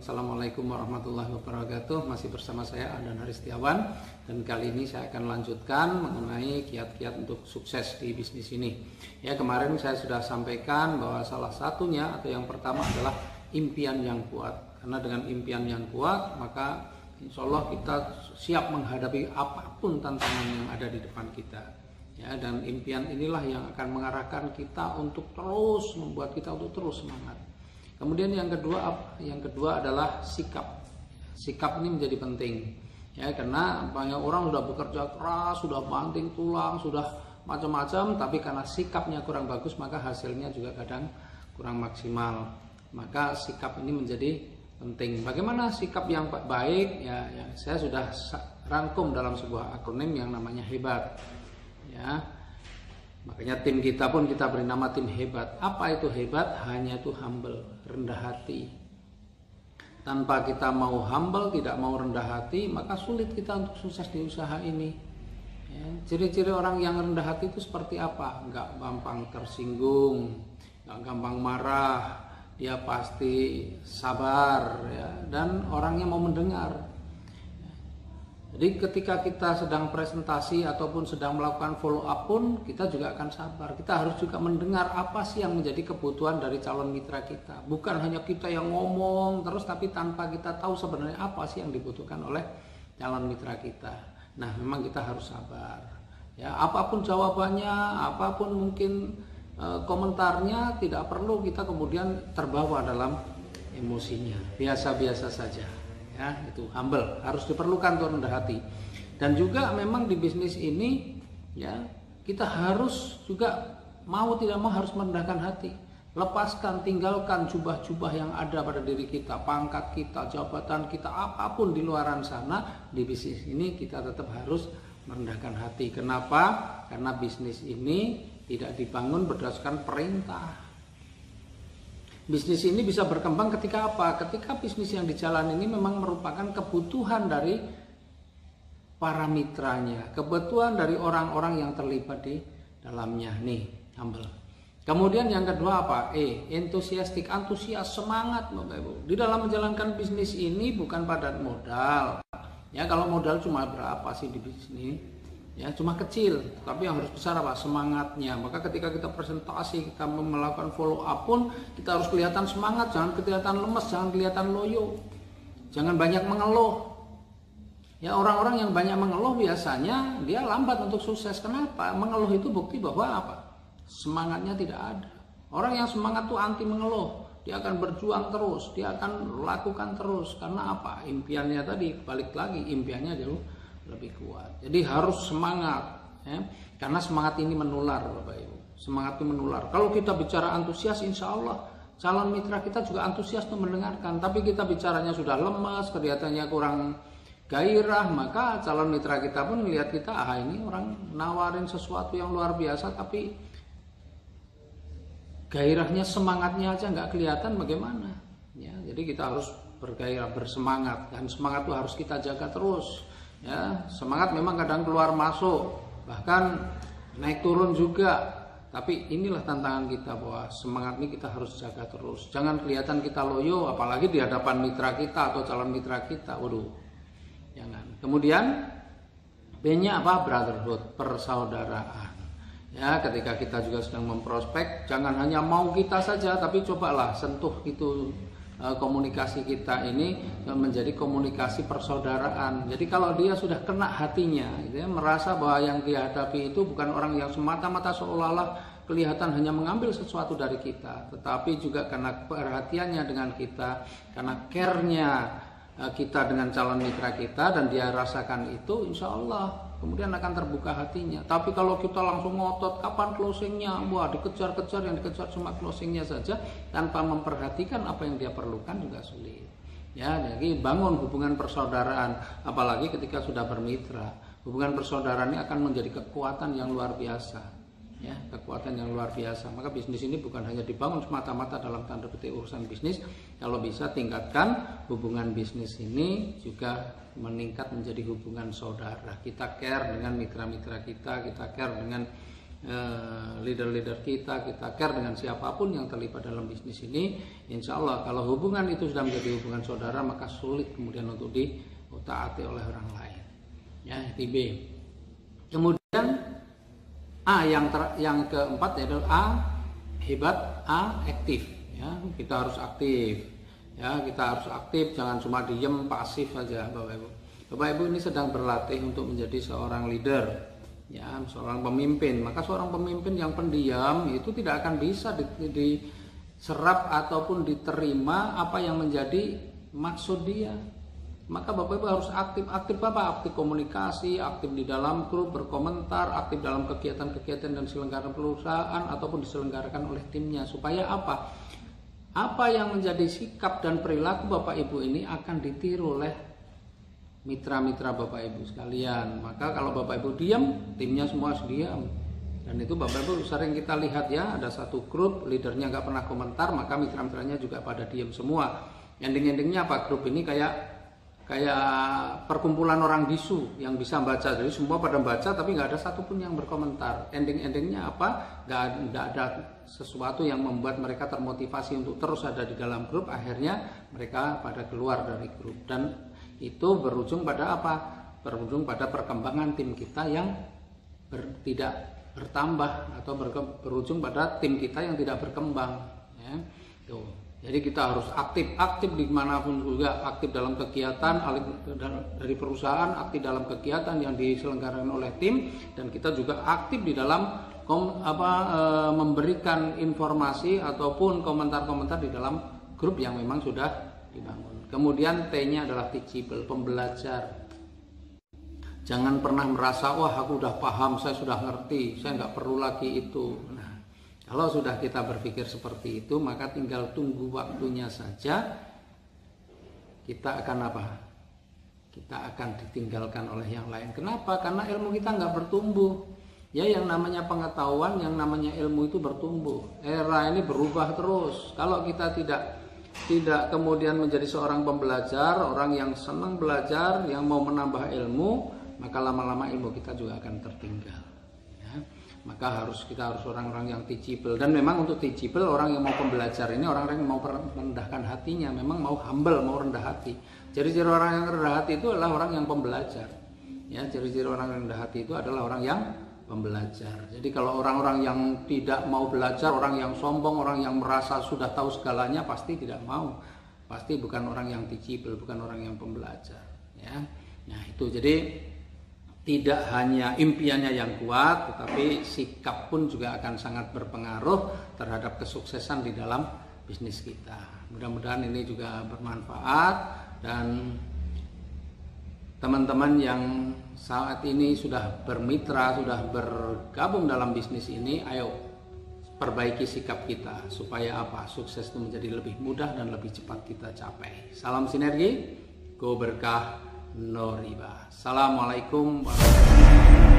Assalamualaikum warahmatullahi wabarakatuh. Masih bersama saya Aldan Haristiawan, dan kali ini saya akan lanjutkan mengenai kiat-kiat untuk sukses di bisnis ini. Ya, kemarin saya sudah sampaikan bahwa salah satunya atau yang pertama adalah impian yang kuat. Karena dengan impian yang kuat, maka insya Allah kita siap menghadapi apapun tantangan yang ada di depan kita. Ya, dan impian inilah yang akan mengarahkan kita untuk terus membuat kita untuk terus semangat. Kemudian yang kedua apa? Yang kedua adalah sikap. Sikap ini menjadi penting. Ya, karena banyak orang sudah bekerja keras, sudah banting tulang, sudah macam-macam, tapi karena sikapnya kurang bagus, maka hasilnya juga kadang kurang maksimal. Maka sikap ini menjadi penting. Bagaimana sikap yang baik? Ya, saya sudah rangkum dalam sebuah akronim yang namanya hebat. Ya. Makanya tim kita pun kita beri nama tim hebat. Apa itu hebat? Hanya itu humble, rendah hati. Tanpa kita mau humble, tidak mau rendah hati, maka sulit kita untuk sukses di usaha ini. Ya, ciri-ciri orang yang rendah hati itu seperti apa? Nggak gampang tersinggung, nggak gampang marah, dia pasti sabar, ya, dan orangnya mau mendengar. Jadi ketika kita sedang presentasi ataupun sedang melakukan follow up pun kita juga akan sabar. Kita harus juga mendengar apa sih yang menjadi kebutuhan dari calon mitra kita. Bukan hanya kita yang ngomong terus tapi tanpa kita tahu sebenarnya apa sih yang dibutuhkan oleh calon mitra kita. Nah, memang kita harus sabar. Ya, apapun jawabannya, apapun mungkin komentarnya, tidak perlu kita kemudian terbawa dalam emosinya. Biasa-biasa saja. Ya, itu humble, harus diperlukan tuh rendah hati. Dan juga memang di bisnis ini, ya, kita harus juga mau tidak mau harus merendahkan hati. Lepaskan, tinggalkan jubah-jubah yang ada pada diri kita, pangkat kita, jabatan kita, apapun di luaran sana. Di bisnis ini kita tetap harus merendahkan hati. Kenapa? Karena bisnis ini tidak dibangun berdasarkan perintah. Bisnis ini bisa berkembang ketika apa? Ketika bisnis yang dijalani ini memang merupakan kebutuhan dari para mitranya, kebutuhan dari orang-orang yang terlibat di dalamnya. Nih, humble. Kemudian yang kedua apa? Enthusiastic, antusias, semangat, Bapak Ibu. Di dalam menjalankan bisnis ini bukan padat modal. Ya, kalau modal cuma berapa sih di bisnis? Ya, cuma kecil, tapi yang harus besar apa? Semangatnya. Maka ketika kita presentasi, kita melakukan follow up pun kita harus kelihatan semangat, jangan kelihatan lemes, jangan kelihatan loyo. Jangan banyak mengeluh. Ya, orang-orang yang banyak mengeluh biasanya dia lambat untuk sukses. Kenapa? Mengeluh itu bukti bahwa apa? Semangatnya tidak ada. Orang yang semangat tuh anti mengeluh. Dia akan berjuang terus, dia akan lakukan terus. Karena apa? Impiannya tadi, balik lagi, impiannya dulu lebih kuat. Jadi harus semangat, ya. Karena semangat ini menular, Bapak Ibu. Semangat itu menular. Kalau kita bicara antusias, insya Allah calon mitra kita juga antusias untuk mendengarkan. Tapi kita bicaranya sudah lemas, kelihatannya kurang gairah, maka calon mitra kita pun melihat kita, ini orang nawarin sesuatu yang luar biasa, tapi gairahnya, semangatnya aja nggak kelihatan, bagaimana? Ya, jadi kita harus bergairah, bersemangat, dan semangat itu harus kita jaga terus. Ya, semangat memang kadang keluar masuk, bahkan naik turun juga. Tapi inilah tantangan kita, bahwa semangat ini kita harus jaga terus. Jangan kelihatan kita loyo, apalagi di hadapan mitra kita atau calon mitra kita. Waduh, jangan. Kemudian B-nya apa? Brotherhood, persaudaraan. Ya, ketika kita juga sedang memprospek, jangan hanya mau kita saja, tapi cobalah sentuh itu. Komunikasi kita ini menjadi komunikasi persaudaraan. Jadi kalau dia sudah kena hatinya, dia merasa bahwa yang dia hadapi itu bukan orang yang semata-mata seolah-olah kelihatan hanya mengambil sesuatu dari kita, tetapi juga karena perhatiannya dengan kita, karena care-nya kita dengan calon mitra kita, dan dia rasakan itu, insya Allah kemudian akan terbuka hatinya. Tapi kalau kita langsung ngotot kapan closingnya, wah dikejar-kejar, yang dikejar cuma closingnya saja tanpa memperhatikan apa yang dia perlukan juga sulit. Ya, jadi bangun hubungan persaudaraan, apalagi ketika sudah bermitra. Hubungan persaudaraan ini akan menjadi kekuatan yang luar biasa. Ya, kekuatan yang luar biasa. Maka bisnis ini bukan hanya dibangun semata-mata dalam tanda petik urusan bisnis. Kalau bisa tingkatkan hubungan bisnis ini juga meningkat menjadi hubungan saudara. Kita care dengan mitra-mitra kita care dengan leader-leader kita care dengan siapapun yang terlibat dalam bisnis ini. Insya Allah kalau hubungan itu sudah menjadi hubungan saudara, maka sulit kemudian untuk ditaati oleh orang lain. Ya, itu B. Kemudian A yang keempat yaitu A hebat, A aktif. Ya, kita harus aktif. Ya, kita harus aktif, jangan cuma diem pasif saja, Bapak Ibu. Bapak Ibu ini sedang berlatih untuk menjadi seorang leader, ya, seorang pemimpin. Maka seorang pemimpin yang pendiam itu tidak akan bisa diserap ataupun diterima apa yang menjadi maksud dia. Maka Bapak Ibu harus aktif apa? Aktif komunikasi, aktif di dalam grup, berkomentar, aktif dalam kegiatan-kegiatan dan diselenggarakan perusahaan ataupun diselenggarakan oleh timnya. Supaya apa? Apa yang menjadi sikap dan perilaku Bapak Ibu ini akan ditiru oleh mitra-mitra Bapak Ibu sekalian. Maka kalau Bapak Ibu diam, timnya semua diam. Dan itu Bapak Ibu sering kita lihat ya, ada satu grup leadernya nggak pernah komentar, maka mitra-mitranya juga pada diam semua. Ending-endingnya apa? Grup ini kayak perkumpulan orang bisu yang bisa baca. Jadi semua pada baca tapi nggak ada satupun yang berkomentar. Ending-endingnya apa? Nggak ada sesuatu yang membuat mereka termotivasi untuk terus ada di dalam grup. Akhirnya mereka pada keluar dari grup. Dan itu berujung pada apa? Berujung pada perkembangan tim kita yang tidak bertambah atau berujung pada tim kita yang tidak berkembang. Ya. Tuh. Jadi kita harus aktif dimanapun juga, aktif dalam kegiatan dari perusahaan, aktif dalam kegiatan yang diselenggarakan oleh tim, dan kita juga aktif di dalam memberikan informasi ataupun komentar-komentar di dalam grup yang memang sudah dibangun. Kemudian T-nya adalah teachable, pembelajar. Jangan pernah merasa wah aku udah paham, saya sudah ngerti, saya nggak perlu lagi itu. Nah, kalau sudah kita berpikir seperti itu, maka tinggal tunggu waktunya saja. Kita akan apa? Kita akan ditinggalkan oleh yang lain. Kenapa? Karena ilmu kita nggak bertumbuh. Ya, yang namanya pengetahuan, yang namanya ilmu itu bertumbuh. Era ini berubah terus. Kalau kita tidak kemudian menjadi seorang pembelajar, orang yang senang belajar, yang mau menambah ilmu, maka lama-lama ilmu kita juga akan tertinggal. Maka kita harus orang-orang yang teachable. Dan memang untuk teachable, orang yang mau pembelajar ini orang-orang yang mau merendahkan hatinya, memang mau humble, mau rendah hati. Ciri-ciri orang yang rendah hati itu adalah orang yang pembelajar. Ya, ciri-ciri orang yang rendah hati itu adalah orang yang pembelajar. Jadi kalau orang-orang yang tidak mau belajar, orang yang sombong, orang yang merasa sudah tahu segalanya, pasti tidak mau. Pasti bukan orang yang teachable, bukan orang yang pembelajar. Ya, nah itu jadi tidak hanya impiannya yang kuat, tetapi sikap pun juga akan sangat berpengaruh terhadap kesuksesan di dalam bisnis kita. Mudah-mudahan ini juga bermanfaat, dan teman-teman yang saat ini sudah bermitra, sudah bergabung dalam bisnis ini, ayo perbaiki sikap kita supaya apa? Sukses itu menjadi lebih mudah dan lebih cepat kita capai. Salam sinergi, go berkah, no riba. Assalamualaikum warahmatullahi wabarakatuh.